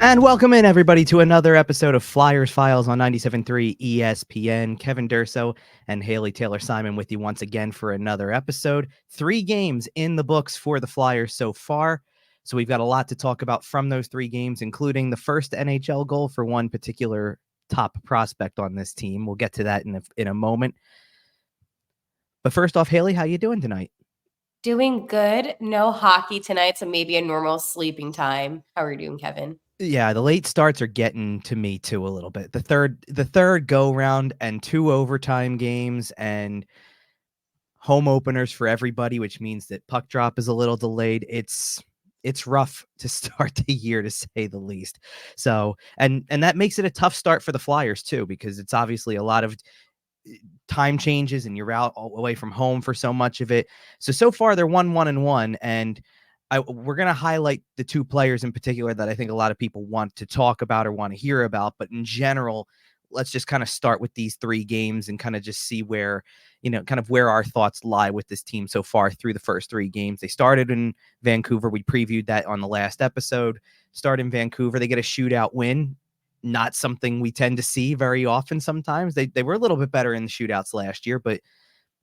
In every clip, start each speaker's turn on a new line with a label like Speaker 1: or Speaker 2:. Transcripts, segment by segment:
Speaker 1: And welcome in, everybody, to another episode of Flyers Files on 97.3 ESPN. Kevin Durso and Haley Taylor-Simon with you once again for another episode. 3 games in the books for the Flyers so far. So we've got a lot to talk about from those 3 games, including the first NHL goal for one particular top prospect on this team. We'll get to that in a moment. But first off, Haley, how you doing tonight?
Speaker 2: Doing good. No hockey tonight, so maybe a normal sleeping time. How are you doing, Kevin?
Speaker 1: Yeah, the late starts are getting to me too a little bit. The third go round and 2 overtime games and home openers for everybody, which means that puck drop is a little delayed. It's rough to start the year, to say the least. So, and that makes it a tough start for the Flyers too, because it's obviously a lot of time changes and you're out away from home for so much of it. So far they're 1-1-1, and we're going to highlight the 2 players in particular that I think a lot of people want to talk about or want to hear about. But in general, let's just kind of start with these 3 games and kind of just see where, kind of where our thoughts lie with this team so far through the first 3 games. They started in Vancouver. We previewed that on the last episode. Start in Vancouver. They get a shootout win. Not something we tend to see very often sometimes. They were a little bit better in the shootouts last year, but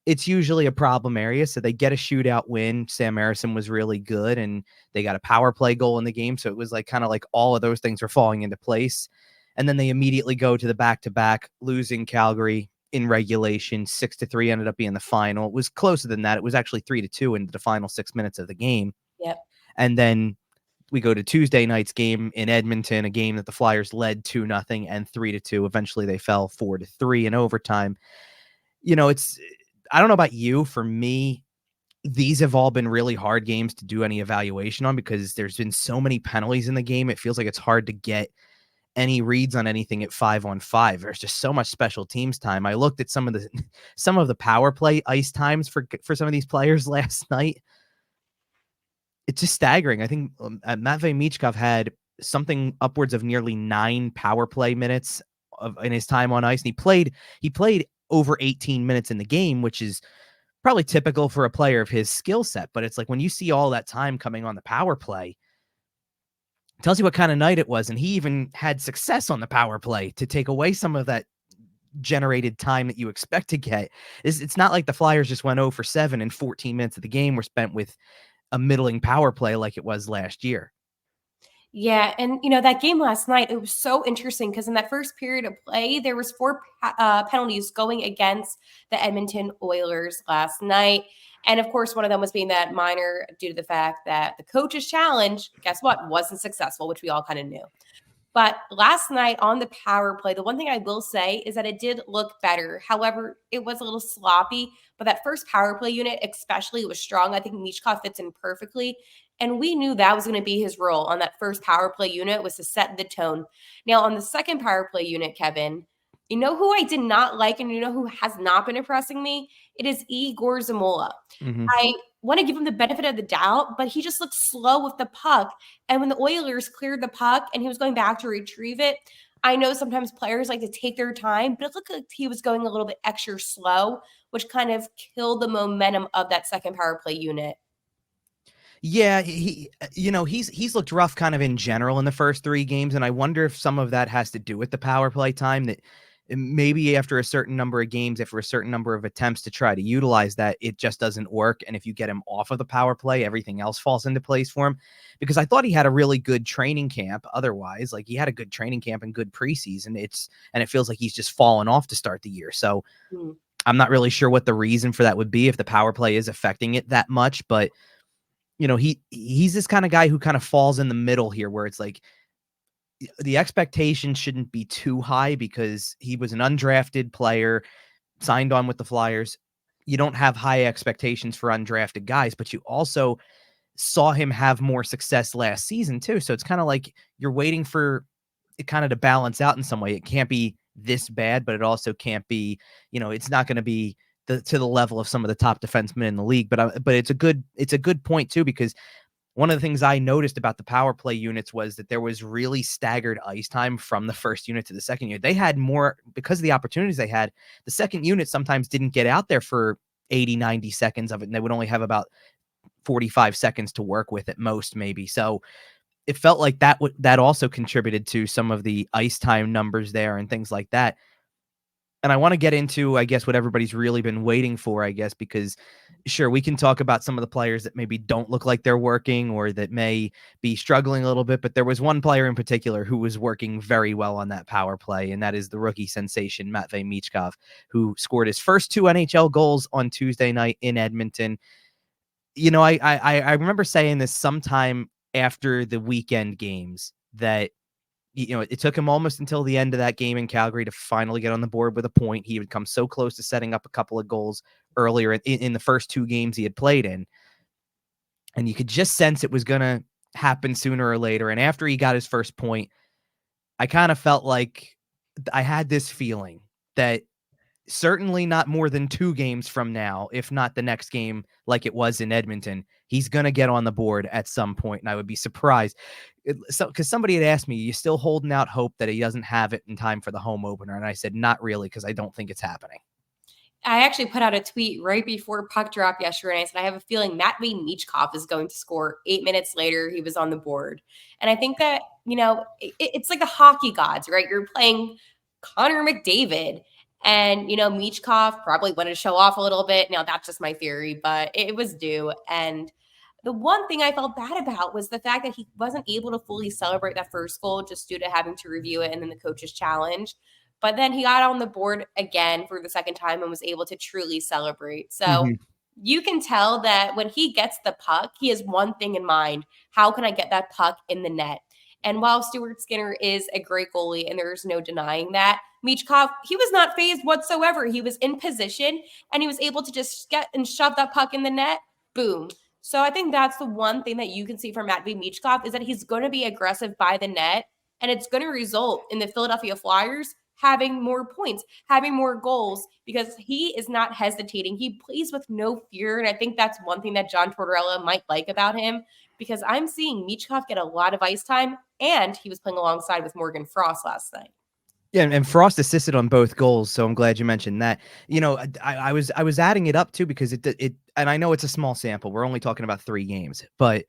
Speaker 1: it's usually a problem area. So they get a shootout win. Sam Harrison was really good, and they got a power play goal in the game. So it was like kind of like all of those things were falling into place. And then they immediately go to the back-to-back, losing Calgary in regulation. 6-3 ended up being the final. It was closer than that. It was actually 3-2 in the final 6 minutes of the game.
Speaker 2: Yep.
Speaker 1: And then we go to Tuesday night's game in Edmonton, a game that the Flyers led 2-0 and 3-2. Eventually they fell 4-3 in overtime. I don't know about you. For me, these have all been really hard games to do any evaluation on because there's been so many penalties in the game. It feels like it's hard to get any reads on anything at 5-on-5. There's just so much special teams time. I looked at some of the power play ice times for some of these players last night. It's just staggering. I think Matvei Michkov had something upwards of nearly 9 power play minutes in his time on ice, and he played over 18 minutes in the game, which is probably typical for a player of his skill set. But it's like when you see all that time coming on the power play, it tells you what kind of night it was. And he even had success on the power play to take away some of that generated time that you expect to get. It's not like the Flyers just went 0 for 7 and 14 minutes of the game were spent with a middling power play like it was last year.
Speaker 2: Yeah, and that game last night, it was so interesting because in that first period of play, there was 4 penalties going against the Edmonton Oilers last night. And of course, one of them was being that minor due to the fact that the coach's challenge, guess what, wasn't successful, which we all kind of knew. But last night on the power play, the one thing I will say is that it did look better. However, it was a little sloppy. But that first power play unit, especially, was strong. I think Michkov fits in perfectly. And we knew that was going to be his role on that first power play unit, was to set the tone. Now, on the second power play unit, Kevin, you know who I did not like and you know who has not been impressing me? It is Igor Zamola.
Speaker 1: Mm-hmm.
Speaker 2: I want to give him the benefit of the doubt, but he just looked slow with the puck. And when the Oilers cleared the puck and he was going back to retrieve it, I know sometimes players like to take their time, but it looked like he was going a little bit extra slow, which kind of killed the momentum of that second power play unit.
Speaker 1: Yeah, he's looked rough kind of in general in the first 3 games, and I wonder if some of that has to do with the power play time, that maybe after a certain number of games, after a certain number of attempts to try to utilize that, it just doesn't work. And if you get him off of the power play, everything else falls into place for him. Because I thought he had a really good training camp. Otherwise, like, he had a good training camp and good preseason. And it feels like he's just fallen off to start the year. So I'm not really sure what the reason for that would be, if the power play is affecting it that much. But he's this kind of guy who kind of falls in the middle here, where it's like the expectation shouldn't be too high because he was an undrafted player, signed on with the Flyers. You don't have high expectations for undrafted guys, but you also saw him have more success last season too. So it's kind of like you're waiting for it kind of to balance out in some way. It can't be this bad, but it also can't be, it's not going to be to the level of some of the top defensemen in the league. But it's a good point too, because one of the things I noticed about the power play units was that there was really staggered ice time from the first unit to the second unit. They had more because of the opportunities they had. The second unit sometimes didn't get out there for 80, 90 seconds of it, and they would only have about 45 seconds to work with at most, maybe. So it felt like that also contributed to some of the ice time numbers there and things like that. And I want to get into, I guess, what everybody's really been waiting for, I guess, because sure, we can talk about some of the players that maybe don't look like they're working or that may be struggling a little bit. But there was one player in particular who was working very well on that power play, and that is the rookie sensation, Matvei Michkov, who scored his first 2 NHL goals on Tuesday night in Edmonton. I remember saying this sometime after the weekend games that it took him almost until the end of that game in Calgary to finally get on the board with a point. He had come so close to setting up a couple of goals earlier in the first 2 games he had played in. And you could just sense it was going to happen sooner or later. And after he got his first point, I kind of felt like I had this feeling that certainly not more than 2 games from now, if not the next game like it was in Edmonton, he's going to get on the board at some point, and I would be surprised. Because somebody had asked me, you still holding out hope that he doesn't have it in time for the home opener? And I said, not really, because I don't think it's happening.
Speaker 2: I actually put out a tweet right before puck drop yesterday. And I said, I have a feeling Matvei Michkov is going to score. 8 minutes later, he was on the board. And I think that, it's like the hockey gods, right? You're playing Connor McDavid. And, Michkov probably wanted to show off a little bit. Now, that's just my theory, but it was due. And the one thing I felt bad about was the fact that he wasn't able to fully celebrate that first goal just due to having to review it and then the coach's challenge. But then he got on the board again for the second time and was able to truly celebrate. So you can tell that when he gets the puck, he has one thing in mind. How can I get that puck in the net? And while Stuart Skinner is a great goalie, and there's no denying that, Michkov, he was not phased whatsoever. He was in position, and he was able to just get and shove that puck in the net. Boom. So I think that's the one thing that you can see from Matvei Michkov is that he's going to be aggressive by the net, and it's going to result in the Philadelphia Flyers having more points, having more goals, because he is not hesitating. He plays with no fear. And I think that's one thing that John Tortorella might like about him, because I'm seeing Michkov get a lot of ice time, and he was playing alongside with Morgan Frost last night.
Speaker 1: Yeah, and Frost assisted on both goals, so I'm glad you mentioned that. I was adding it up too because it and I know it's a small sample. We're only talking about 3 games, but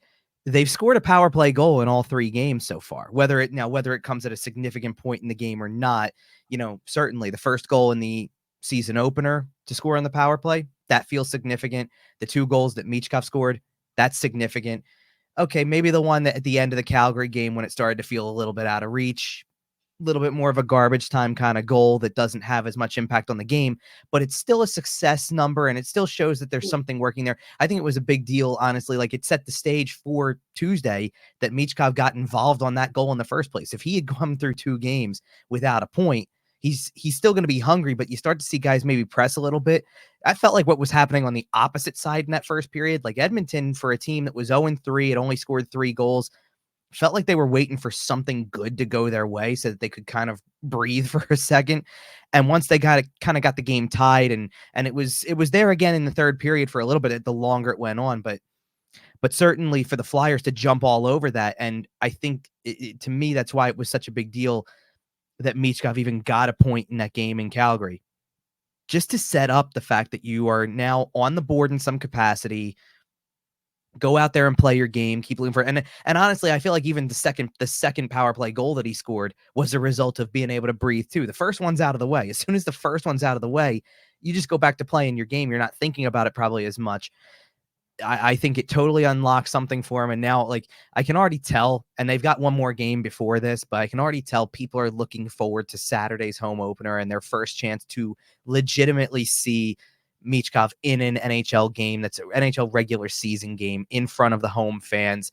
Speaker 1: they've scored a power play goal in all 3 games so far. Whether it comes at a significant point in the game or not, certainly the first goal in the season opener to score on the power play, that feels significant. The 2 goals that Michkov scored, that's significant. Okay, maybe the one that at the end of the Calgary game when it started to feel a little bit out of reach, little bit more of a garbage time kind of goal that doesn't have as much impact on the game, but it's still a success number and it still shows that there's something working there. I think it was a big deal, honestly. Like, it set the stage for Tuesday that Michkov got involved on that goal in the first place. If he had come through 2 games without a point, he's still going to be hungry, but you start to see guys maybe press a little bit. I felt like what was happening on the opposite side in that first period, like Edmonton, for a team that was 0-3, had only scored 3 goals, felt like they were waiting for something good to go their way so that they could kind of breathe for a second. And once they got the game tied, and it was there again in the third period for a little bit, the longer it went on, but certainly for the Flyers to jump all over that. And I think to me, that's why it was such a big deal that Michkov even got a point in that game in Calgary, just to set up the fact that you are now on the board in some capacity. Go out there and play your game, keep looking for it. And honestly, I feel like even the second power play goal that he scored was a result of being able to breathe too. The first one's out of the way. As soon as the first one's out of the way, you just go back to playing your game. You're not thinking about it probably as much. I think it totally unlocks something for him. And now, like, I can already tell, and they've got one more game before this, but I can already tell people are looking forward to Saturday's home opener and their first chance to legitimately see Michkov in an NHL game that's an NHL regular season game in front of the home fans.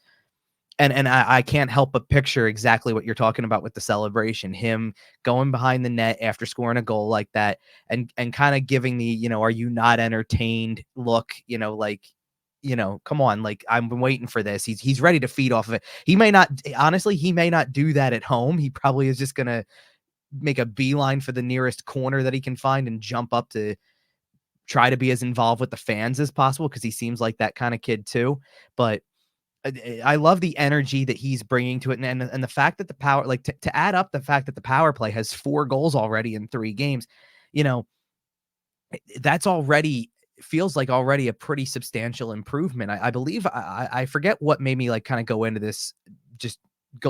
Speaker 1: And I can't help but picture exactly what you're talking about with the celebration, him going behind the net after scoring a goal like that, and kind of giving the, are you not entertained look, come on, like, I've been waiting for this. He's ready to feed off of it. He may not do that at home. He probably is just going to make a beeline for the nearest corner that he can find and jump up to try to be as involved with the fans as possible, because he seems like that kind of kid too. But I love the energy that he's bringing to it, and the fact that the power, like, to add up the fact that the power play has 4 goals already in 3 games, that's already feels like already a pretty substantial improvement. I believe I forget what made me like kind of go into this just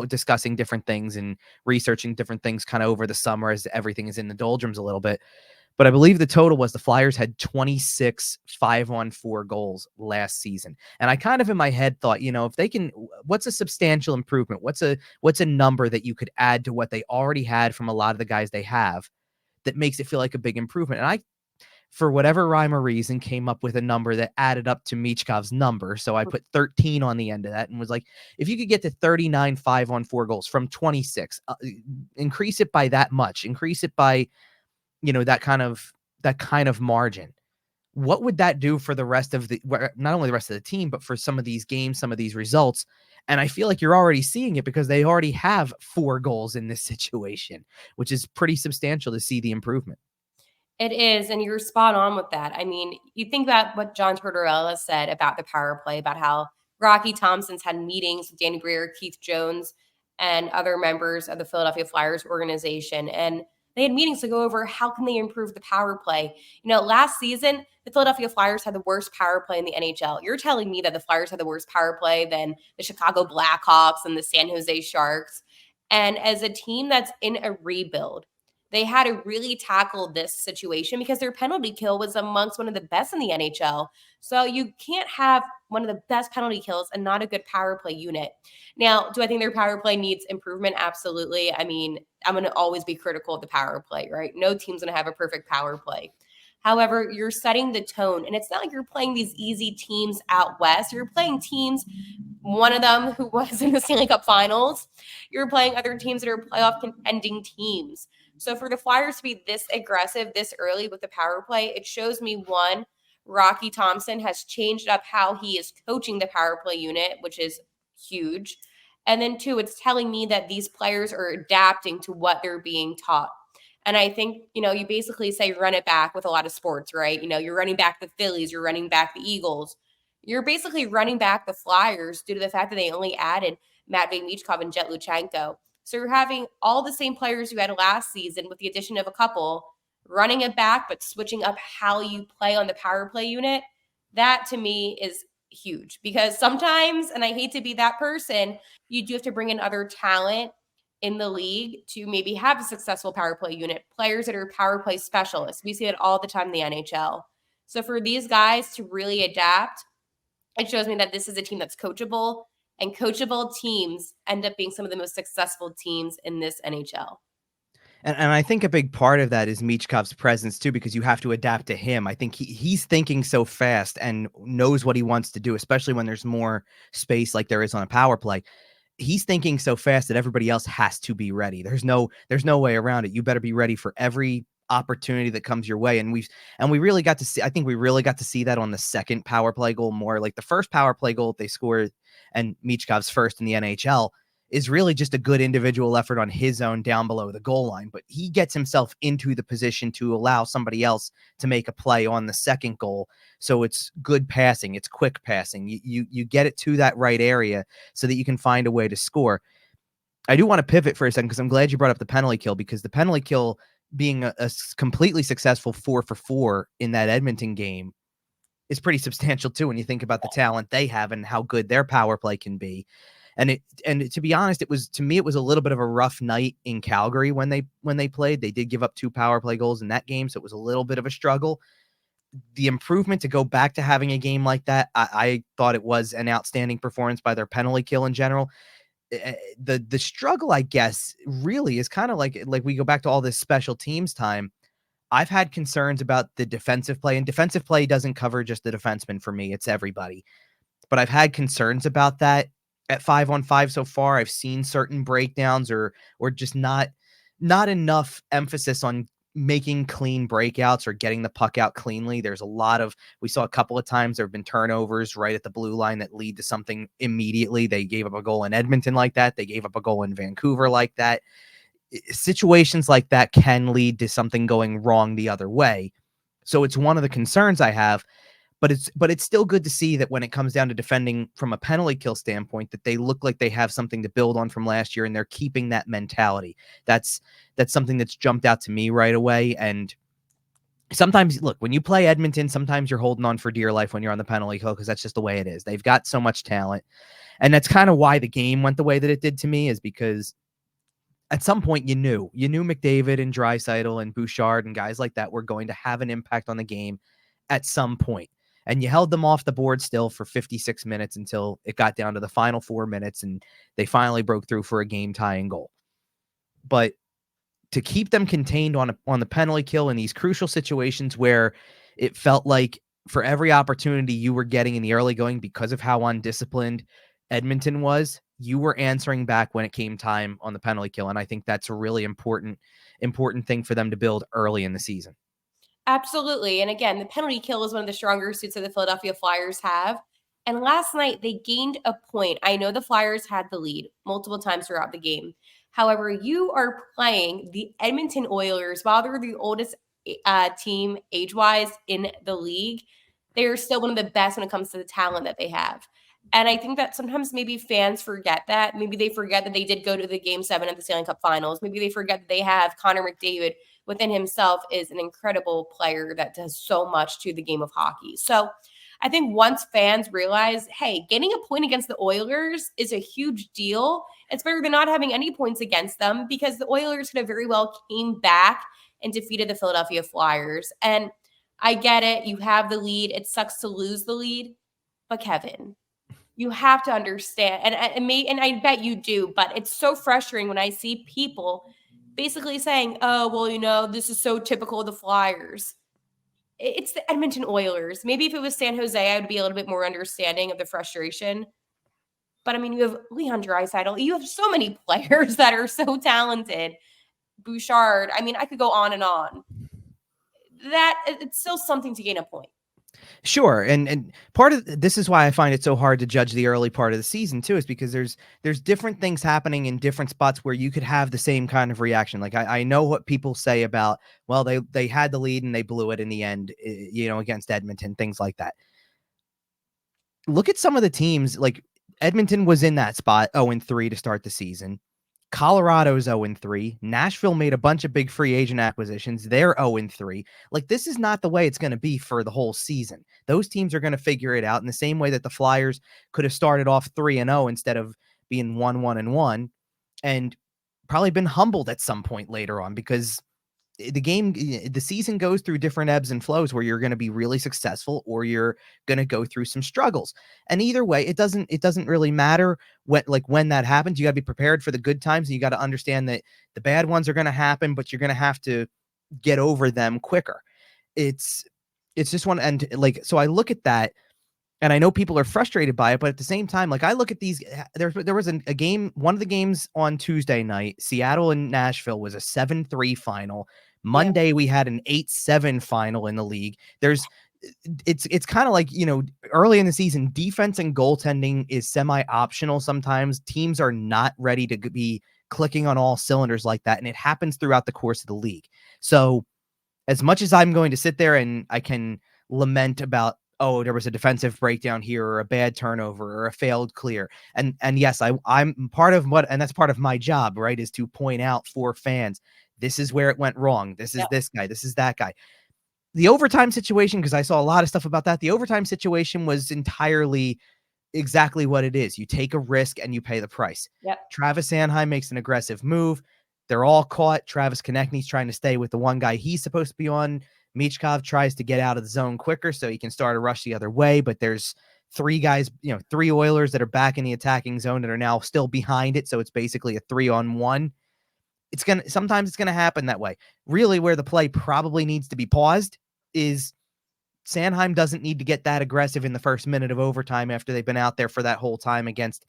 Speaker 1: discussing different things and researching different things kind of over the summer as everything is in the doldrums a little bit. But I believe the total was the Flyers had 26 5-on-4 goals last season. And I kind of in my head thought, if they can, what's a substantial improvement? What's a number that you could add to what they already had from a lot of the guys they have that makes it feel like a big improvement? And I, for whatever rhyme or reason, came up with a number that added up to Michkov's number. So I put 13 on the end of that and was like, if you could get to 39 5-on-4 goals from 26, increase it by that much, increase it by, that kind of margin. What would that do for the rest of not only the rest of the team, but for some of these games, some of these results? And I feel like you're already seeing it because they already have 4 goals in this situation, which is pretty substantial to see the improvement.
Speaker 2: It is, and you're spot on with that. I mean, you think about what John Tortorella said about the power play, about how Rocky Thompson's had meetings with Danny Briere, Keith Jones, and other members of the Philadelphia Flyers organization. And they had meetings to go over how can they improve the power play. Last season, the Philadelphia Flyers had the worst power play in the NHL. You're telling me that the Flyers had the worst power play than the Chicago Blackhawks and the San Jose Sharks. And as a team that's in a rebuild, they had to really tackle this situation because their penalty kill was amongst one of the best in the NHL. So you can't have one of the best penalty kills and not a good power play unit. Now, do I think their power play needs improvement? Absolutely. I mean, I'm going to always be critical of the power play, right? No team's going to have a perfect power play. However, you're setting the tone, and it's not like you're playing these easy teams out west. You're playing teams, one of them who was in the Stanley Cup Finals. You're playing other teams that are playoff contending teams. So for the Flyers to be this aggressive this early with the power play, it shows me, one, Rocky Thompson has changed up how he is coaching the power play unit, which is huge. And then two, it's telling me that these players are adapting to what they're being taught. And I think, you basically say run it back with a lot of sports, right? You're running back the Phillies, you're running back the Eagles. You're basically running back the Flyers due to the fact that they only added Matvei Michkov and Jett Luchanko. So you're having all the same players you had last season with the addition of a couple, running it back, but switching up how you play on the power play unit. That to me is huge because sometimes, and I hate to be that person, you do have to bring in other talent in the league to maybe have a successful power play unit, players that are power play specialists. We see it all the time in the NHL. So for these guys to really adapt, it shows me that this is a team that's coachable, and coachable teams end up being some of the most successful teams in this NHL.
Speaker 1: And I think a big part of that is Michkov's presence too, because you have to adapt to him. I think he's thinking so fast and knows what he wants to do, especially when there's more space like there is on a power play. He's thinking so fast that everybody else has to be ready. There's no way around it. You better be ready for every opportunity that comes your way. And we really got to see, I think we really got to see that on the second power play goal more. Like the first power play goal they scored, and Michkov's first in the NHL, is really just a good individual effort on his own down below the goal line. But he gets himself into the position to allow somebody else to make a play on the second goal. So it's good passing. It's quick passing. You get it to that right area so that you can find a way to score. I do want to pivot for a second because I'm glad you brought up the penalty kill, because the penalty kill being a completely successful 4-for-4 in that Edmonton game is pretty substantial too when you think about the talent they have and how good their power play can be. And to be honest, it was a little bit of a rough night in Calgary when they played. They did give up 2 power play goals in that game, so it was a little bit of a struggle. The improvement to go back to having a game like that, I thought it was an outstanding performance by their penalty kill in general. The struggle, I guess, really is kind of like we go back to all this special teams time. I've had concerns about the defensive play, and defensive play doesn't cover just the defenseman for me. It's everybody. But I've had concerns about that at 5-on-5 so far. I've seen certain breakdowns or just not enough emphasis on making clean breakouts or getting the puck out cleanly. We saw a couple of times there have been turnovers right at the blue line that lead to something immediately. They gave up a goal in Edmonton like that. They gave up a goal in Vancouver like that. Situations like that can lead to something going wrong the other way. So it's one of the concerns I have. But it's still good to see that when it comes down to defending from a penalty kill standpoint, that they look like they have something to build on from last year, and they're keeping that mentality. That's something that's jumped out to me right away. And sometimes, look, when you play Edmonton, sometimes you're holding on for dear life when you're on the penalty kill because that's just the way it is. They've got so much talent. And that's kind of why the game went the way that it did to me, is because at some point you knew McDavid and Draisaitl and Bouchard and guys like that were going to have an impact on the game at some point. And you held them off the board still for 56 minutes until it got down to the final 4 minutes and they finally broke through for a game tying goal. But to keep them contained on the penalty kill in these crucial situations where it felt like for every opportunity you were getting in the early going, because of how undisciplined Edmonton was, you were answering back when it came time on the penalty kill. And I think that's a really important thing for them to build early in the season.
Speaker 2: Absolutely. And again, the penalty kill is one of the stronger suits that the Philadelphia Flyers have. And last night they gained a point. I know the Flyers had the lead multiple times throughout the game. However, you are playing the Edmonton Oilers. While they're the oldest team age-wise in the league, they are still one of the best when it comes to the talent that they have. And I think that sometimes maybe fans forget that. Maybe they forget that they did go to the Game 7 of the Stanley Cup Finals. Maybe they forget that they have Connor McDavid within himself is an incredible player that does so much to the game of hockey. So I think once fans realize, hey, getting a point against the Oilers is a huge deal. It's better than not having any points against them, because the Oilers could have very well came back and defeated the Philadelphia Flyers. And I get it. You have the lead. It sucks to lose the lead. But Kevin, you have to understand, and I bet you do, but it's so frustrating when I see people basically saying, oh, well, this is so typical of the Flyers. It's the Edmonton Oilers. Maybe if it was San Jose, I would be a little bit more understanding of the frustration. But I mean, you have Leon Draisaitl. You have so many players that are so talented. Bouchard. I mean, I could go on and on. That it's still something to gain a point.
Speaker 1: Sure. And part of this is why I find it so hard to judge the early part of the season too, is because there's different things happening in different spots where you could have the same kind of reaction. Like I know what people say about, well, they had the lead and they blew it in the end, against Edmonton, things like that. Look at some of the teams. Like Edmonton was in that spot 0-3 to start the season. Colorado's 0-3. Nashville made a bunch of big free agent acquisitions. They're 0-3. Like, this is not the way it's going to be for the whole season. Those teams are going to figure it out in the same way that the Flyers could have started off 3-0 instead of being 1-1-1, and probably been humbled at some point later on, because the season goes through different ebbs and flows where you're going to be really successful or you're going to go through some struggles. And either way, it doesn't really matter when that happens. You got to be prepared for the good times, and you got to understand that the bad ones are going to happen, but you're going to have to get over them quicker. It's just one. And so I look at that, and I know people are frustrated by it, but at the same time, I look at these, there was a game, one of the games on Tuesday night, Seattle and Nashville, was a 7-3 final. Monday, we had an 8-7 final in the league. It's kind of like, early in the season, defense and goaltending is semi-optional. Sometimes teams are not ready to be clicking on all cylinders like that. And it happens throughout the course of the league. So as much as I'm going to sit there and I can lament about, oh, there was a defensive breakdown here, or a bad turnover, or a failed clear. And yes, I'm part of and that's part of my job, right, is to point out for fans, this is where it went wrong. This is this guy. This is that guy. The overtime situation, because I saw a lot of stuff about that. The overtime situation was entirely exactly what it is. You take a risk and you pay the price.
Speaker 2: Yep.
Speaker 1: Travis Sanheim makes an aggressive move. They're all caught. Travis Konechny's trying to stay with the one guy he's supposed to be on. Michkov tries to get out of the zone quicker so he can start a rush the other way, but there's three guys, three Oilers that are back in the attacking zone that are now still behind it, so it's basically a 3-on-1. Sometimes it's gonna happen that way. Really, where the play probably needs to be paused is Sanheim doesn't need to get that aggressive in the first minute of overtime after they've been out there for that whole time against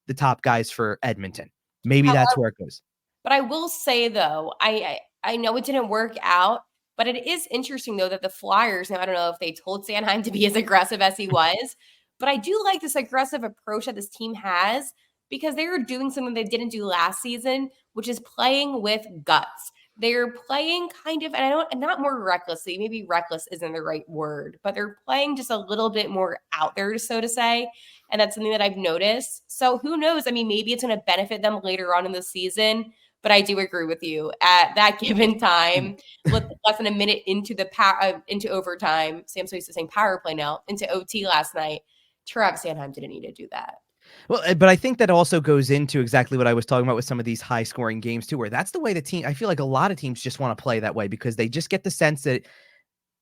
Speaker 1: the top guys for Edmonton. Maybe that's where it goes.
Speaker 2: But I will say, though, I know it didn't work out, but it is interesting, though, that the Flyers, now I don't know if they told Sanheim to be as aggressive as he was, but I do like this aggressive approach that this team has, because they are doing something they didn't do last season, which is playing with guts. They're playing kind of, and not more recklessly, maybe reckless isn't the right word, but they're playing just a little bit more out there, so to say. And that's something that I've noticed. So who knows? I mean, maybe it's going to benefit them later on in the season. But I do agree with you. At that given time, less than a minute into into overtime, Sam's so used to saying power play now, into OT last night, Travis Sanheim didn't need to do that.
Speaker 1: Well, but I think that also goes into exactly what I was talking about with some of these high scoring games too, where that's the way the team, I feel like a lot of teams just want to play that way because they just get the sense that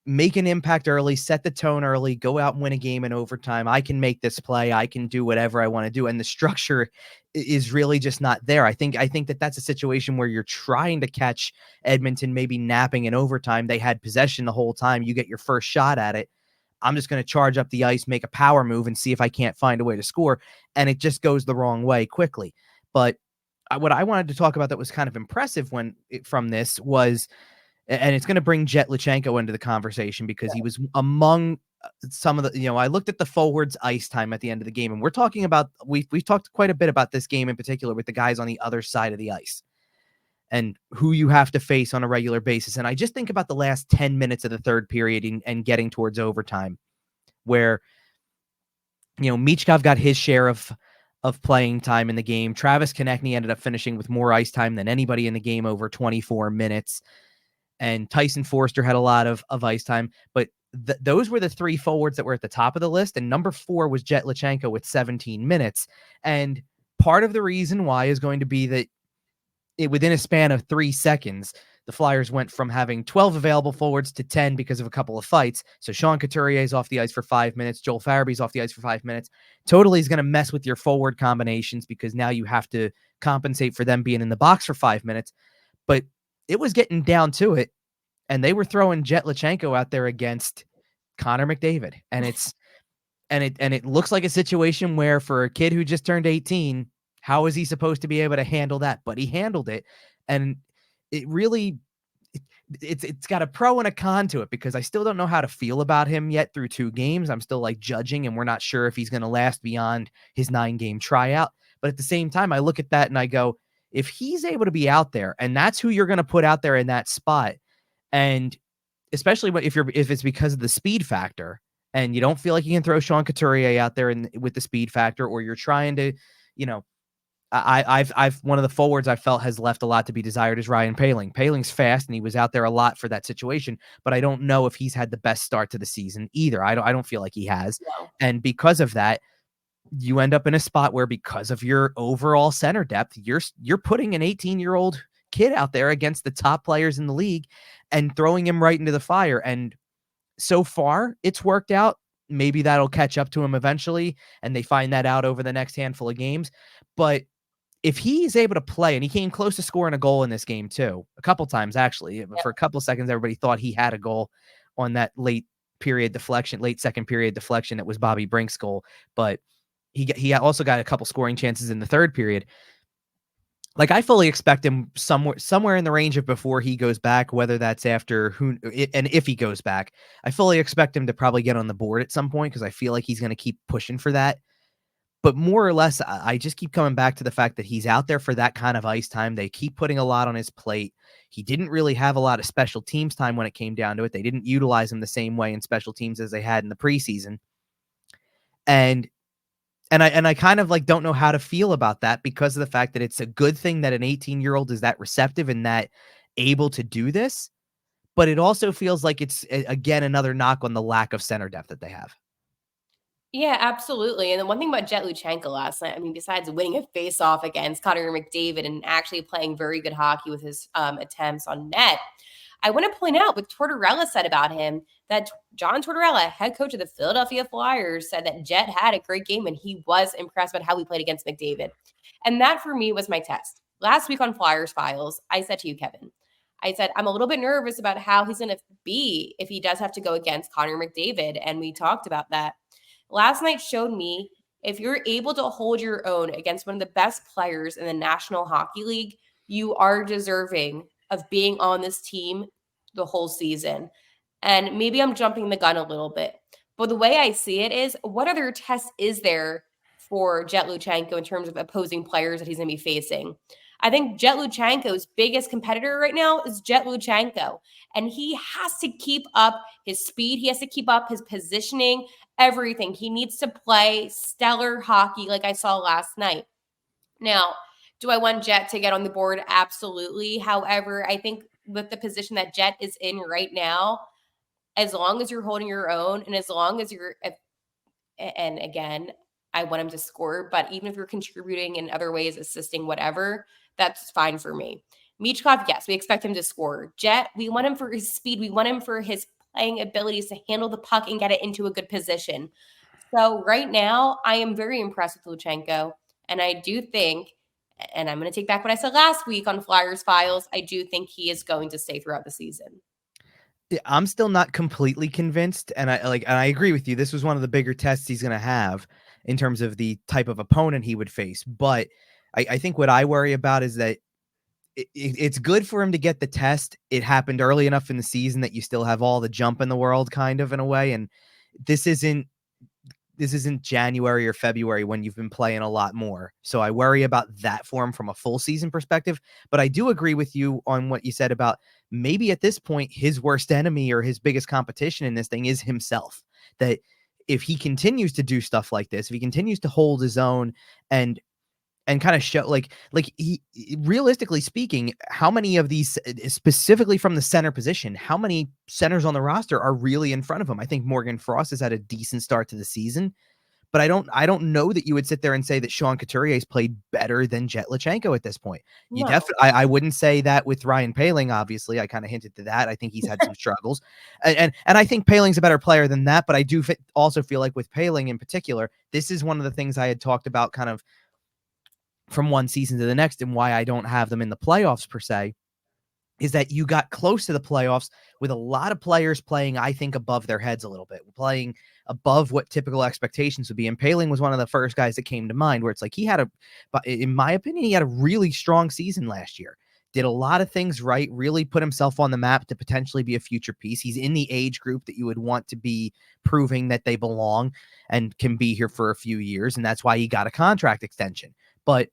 Speaker 1: make an impact early, set the tone early, go out and win a game in overtime. I can make this play. I can do whatever I want to do. And the structure is really just not there. I think that that's a situation where you're trying to catch Edmonton maybe napping in overtime. They had possession the whole time. You get your first shot at it. I'm just going to charge up the ice, make a power move, and see if I can't find a way to score. And it just goes the wrong way quickly. But what I wanted to talk about that was kind of impressive from this was, and it's going to bring Jett Luchanko into the conversation because he was among some of the, I looked at the forwards ice time at the end of the game, and we're talking about, we've talked quite a bit about this game in particular with the guys on the other side of the ice and who you have to face on a regular basis. And I just think about the last 10 minutes of the third period and getting towards overtime where, Michkov got his share of playing time in the game. Travis Konechny ended up finishing with more ice time than anybody in the game, over 24 minutes. And Tyson Forster had a lot of ice time. But those were the three forwards that were at the top of the list. And number 4 was Jett Luchanko with 17 minutes. And part of the reason why is going to be that within a span of 3 seconds, the Flyers went from having 12 available forwards to 10 because of a couple of fights. So Sean Couturier is off the ice for 5 minutes. Joel Farabee's off the ice for 5 minutes. Totally is going to mess with your forward combinations because now you have to compensate for them being in the box for 5 minutes. But it was getting down to it, and they were throwing Jett Luchanko out there against Connor McDavid. And it looks like a situation where for a kid who just turned 18, how is he supposed to be able to handle that? But he handled it. And it really, it's got a pro and a con to it because I still don't know how to feel about him yet through 2 games. I'm still like judging, and we're not sure if he's going to last beyond his 9-game tryout. But at the same time, I look at that and I go, if he's able to be out there and that's who you're going to put out there in that spot, and especially if it's because of the speed factor and you don't feel like you can throw Sean Couturier out there with the speed factor, or you're trying to, you know, I've one of the forwards I felt has left a lot to be desired is Ryan Poehling. Poehling's fast and he was out there a lot for that situation, but I don't know if he's had the best start to the season either. I don't feel like he has.
Speaker 2: No.
Speaker 1: And because of that, you end up in a spot where because of your overall center depth, you're putting an 18-year-old kid out there against the top players in the league and throwing him right into the fire. And so far it's worked out. Maybe that'll catch up to him eventually and they find that out over the next handful of games. But if he's able to play, and he came close to scoring a goal in this game too, a couple times actually.
Speaker 2: Yep.
Speaker 1: For a couple seconds, everybody thought he had a goal on that late second period deflection. It was Bobby Brink's goal, but he also got a couple scoring chances in the third period. Like, I fully expect him somewhere in the range of before he goes back, whether that's after and if he goes back, I fully expect him to probably get on the board at some point because I feel like he's going to keep pushing for that. But more or less, I just keep coming back to the fact that he's out there for that kind of ice time. They keep putting a lot on his plate. He didn't really have a lot of special teams time when it came down to it. They didn't utilize him the same way in special teams as they had in the preseason. And I kind of like don't know how to feel about that because of the fact that it's a good thing that an 18-year-old is that receptive and that able to do this. But it also feels like it's, again, another knock on the lack of center depth that they have.
Speaker 2: Yeah, absolutely. And the one thing about Jett Luchanko last night, I mean, besides winning a face-off against Connor McDavid and actually playing very good hockey with his attempts on net, I want to point out what Tortorella said about him, that John Tortorella, head coach of the Philadelphia Flyers, said that Jett had a great game and he was impressed about how he played against McDavid. And that for me was my test. Last week on Flyers Files, I said to you, Kevin, I said, I'm a little bit nervous about how he's going to be if he does have to go against Connor McDavid. And we talked about that. Last night showed me if you're able to hold your own against one of the best players in the National Hockey League, you are deserving of being on this team the whole season. And maybe I'm jumping the gun a little bit, but the way I see it is, what other tests is there for Jett Luchanko in terms of opposing players that he's going to be facing? I think Jett Luchanko's biggest competitor right now is Jett Luchanko, and he has to keep up his speed. He has to keep up his positioning, everything. He needs to play stellar hockey like I saw last night. Now, do I want Jett to get on the board? Absolutely. However, I think with the position that Jett is in right now, as long as you're holding your own and as long as you're, and again, I want him to score. But even if you're contributing in other ways, assisting, whatever, that's fine for me. Michkov, yes, we expect him to score. Jett, we want him for his speed. We want him for his playing abilities to handle the puck and get it into a good position. So right now, I am very impressed with Luchanko. And I do think, and I'm going to take back what I said last week on Flyers Files, I do think he is going to stay throughout the season.
Speaker 1: Yeah, I'm still not completely convinced, and I agree with you. This was one of the bigger tests he's going to have in terms of the type of opponent he would face. But I think what I worry about is that it's good for him to get the test. It happened early enough in the season that you still have all the jump in the world, kind of in a way. And this isn't this isn't January or February when you've been playing a lot more. So I worry about that for him from a full season perspective. But I do agree with you on what you said about maybe at this point, his worst enemy or his biggest competition in this thing is himself. That if he continues to do stuff like this, if he continues to hold his own and kind of show like he realistically speaking, how many of these specifically from the center position, how many centers on the roster are really in front of him? I think Morgan Frost has had a decent start to the season, but I don't know that you would sit there and say that Sean Couturier's played better than Jett Luchanko at this point. You
Speaker 2: No.
Speaker 1: definitely I wouldn't say that with Ryan Poehling, obviously. I kind of hinted to that. I think he's had some struggles. And I think Poehling's a better player than that, but I do also feel like with Poehling in particular, this is one of the things I had talked about kind of from one season to the next and why I don't have them in the playoffs per se, is that you got close to the playoffs with a lot of players playing, I think, above their heads a little bit, playing above what typical expectations would be. And Poehling was one of the first guys that came to mind where it's like but in my opinion, he had a really strong season last year. Did a lot of things right, really put himself on the map to potentially be a future piece. He's in the age group that you would want to be proving that they belong and can be here for a few years. And that's why he got a contract extension. But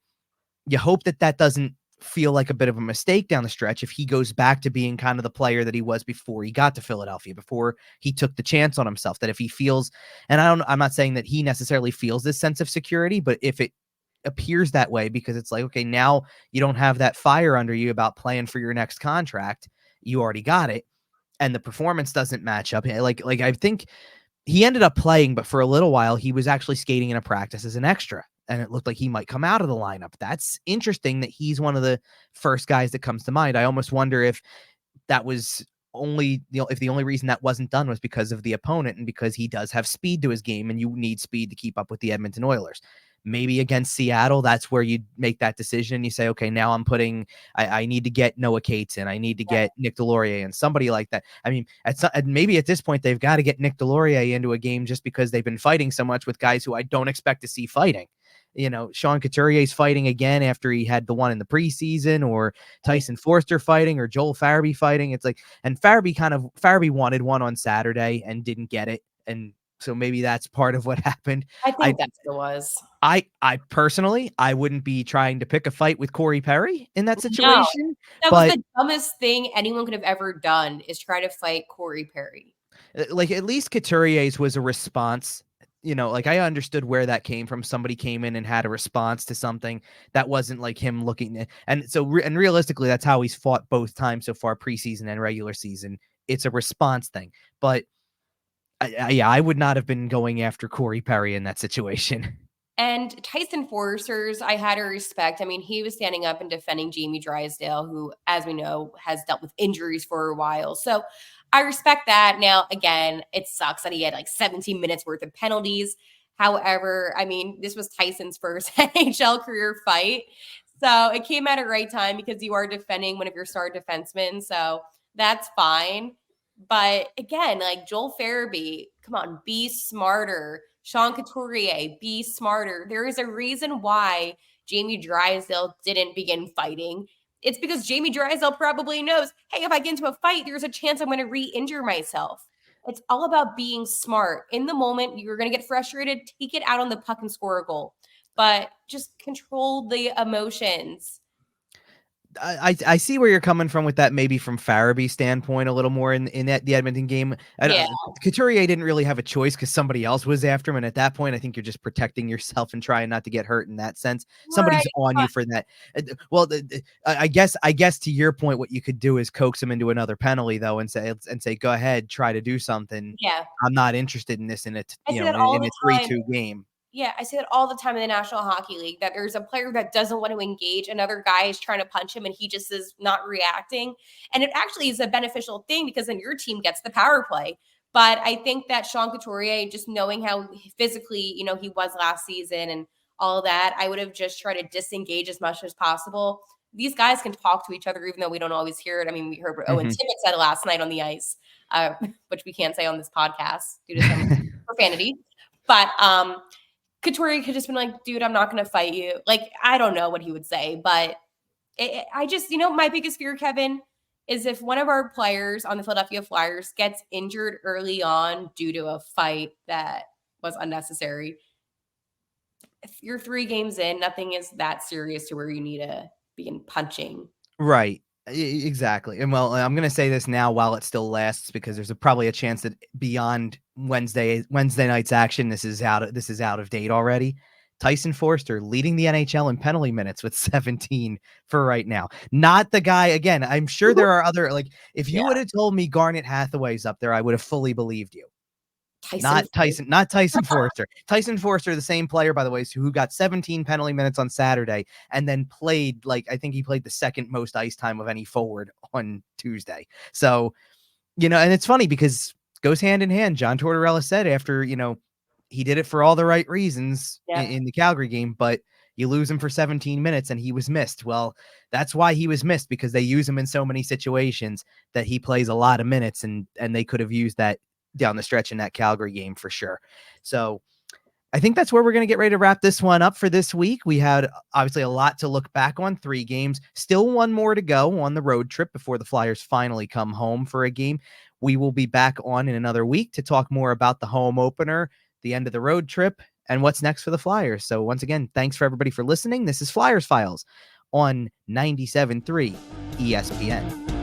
Speaker 1: you hope that that doesn't feel like a bit of a mistake down the stretch if he goes back to being kind of the player that he was before he got to Philadelphia, before he took the chance on himself. That if he feels, and I'm not saying that he necessarily feels this sense of security, but if it appears that way, because it's like, okay, now you don't have that fire under you about playing for your next contract, you already got it, and the performance doesn't match up. Like I think he ended up playing, but for a little while, he was actually skating in a practice as an extra. And it looked like he might come out of the lineup. That's interesting that he's one of the first guys that comes to mind. I almost wonder if that was if the only reason that wasn't done was because of the opponent and because he does have speed to his game and you need speed to keep up with the Edmonton Oilers. Maybe against Seattle, that's where you make that decision and you say, okay, now I need to get Noah Cates in. I need to get Nick Delorier and somebody like that. I mean, maybe at this point, they've got to get Nick Delorier into a game just because they've been fighting so much with guys who I don't expect to see fighting. Sean Couturier's fighting again after he had the one in the preseason, or Tyson Forster fighting, or Joel Farabee fighting. It's like, and Farabee wanted one on Saturday and didn't get it. And so maybe that's part of what happened.
Speaker 2: I think that's what it was.
Speaker 1: I personally, I wouldn't be trying to pick a fight with Corey Perry in that
Speaker 2: No,
Speaker 1: situation.
Speaker 2: that was
Speaker 1: But
Speaker 2: the dumbest thing anyone could have ever done, is try to fight Corey Perry.
Speaker 1: like at least Couturier's was a response. Like I understood where that came from. Somebody came in and had a response to something that wasn't like him looking. And so, and realistically, that's how he's fought both times so far, preseason and regular season. It's a response thing. But I would not have been going after Corey Perry in that situation.
Speaker 2: And Tyson Forster's, I had to respect. I mean, he was standing up and defending Jamie Drysdale, who, as we know, has dealt with injuries for a while. So I respect that. Now, again, it sucks that he had like 17 minutes worth of penalties. However, I mean, this was Tyson's first NHL career fight. So it came at a right time because you are defending one of your star defensemen. So that's fine. But again, like Joel Farabee, come on, be smarter. Sean Couturier, be smarter. There is a reason why Jamie Drysdale didn't begin fighting. It's because Jamie Drysdale probably knows, hey, if I get into a fight, there's a chance I'm going to re-injure myself. It's all about being smart. In the moment, you're going to get frustrated, take it out on the puck and score a goal. But just control the emotions.
Speaker 1: I see where you're coming from with that, maybe from Farabee's standpoint a little more in the Edmonton game.
Speaker 2: Yeah.
Speaker 1: Couturier didn't really have a choice because somebody else was after him, and at that point, I think you're just protecting yourself and trying not to get hurt in that sense. Somebody's
Speaker 2: Right.
Speaker 1: on you for that. Well, I guess to your point, what you could do is coax him into another penalty though, and say, go ahead, try to do something.
Speaker 2: Yeah.
Speaker 1: I'm not interested in this in a
Speaker 2: I say that all
Speaker 1: in
Speaker 2: the
Speaker 1: a
Speaker 2: time.
Speaker 1: 3-2 game.
Speaker 2: Yeah, I see that all the time in the National Hockey League, that there's a player that doesn't want to engage, another guy is trying to punch him and he just is not reacting. And it actually is a beneficial thing because then your team gets the power play. But I think that Sean Couturier, just knowing how physically, he was last season and all that, I would have just tried to disengage as much as possible. These guys can talk to each other, even though we don't always hear it. I mean, we heard what Owen Tippett said last night on the ice, which we can't say on this podcast due to some profanity. But Couturier could just been like, dude, I'm not going to fight you. Like, I don't know what he would say, but I just, my biggest fear, Kevin, is if one of our players on the Philadelphia Flyers gets injured early on due to a fight that was unnecessary. If you're 3 games in, nothing is that serious to where you need to begin punching.
Speaker 1: Right. Exactly. And well, I'm going to say this now while it still lasts, because there's probably a chance that beyond Wednesday night's action, this is out of date already. Tyson Foerster leading the NHL in penalty minutes with 17 for right now. Not the guy, again, I'm sure there are other, like, if you would have told me Garnet Hathaway's up there, I would have fully believed you. Not Tyson Foerster. Tyson Foerster, the same player, by the way, who got 17 penalty minutes on Saturday and then played, I think he played the second most ice time of any forward on Tuesday. So, and it's funny because it goes hand in hand. John Tortorella said after, he did it for all the right reasons in the Calgary game, but you lose him for 17 minutes and he was missed. Well, that's why he was missed, because they use him in so many situations that he plays a lot of minutes, and they could have used that down the stretch in that Calgary game for sure. So I think that's where we're going to get ready to wrap this one up for this week. We had obviously a lot to look back on, 3 games, still one more to go on the road trip before the Flyers finally come home for a game. We will be back on in another week to talk more about the home opener, the end of the road trip, and what's next for the Flyers. So once again, thanks for everybody for listening. This is Flyers Files on 97.3 ESPN.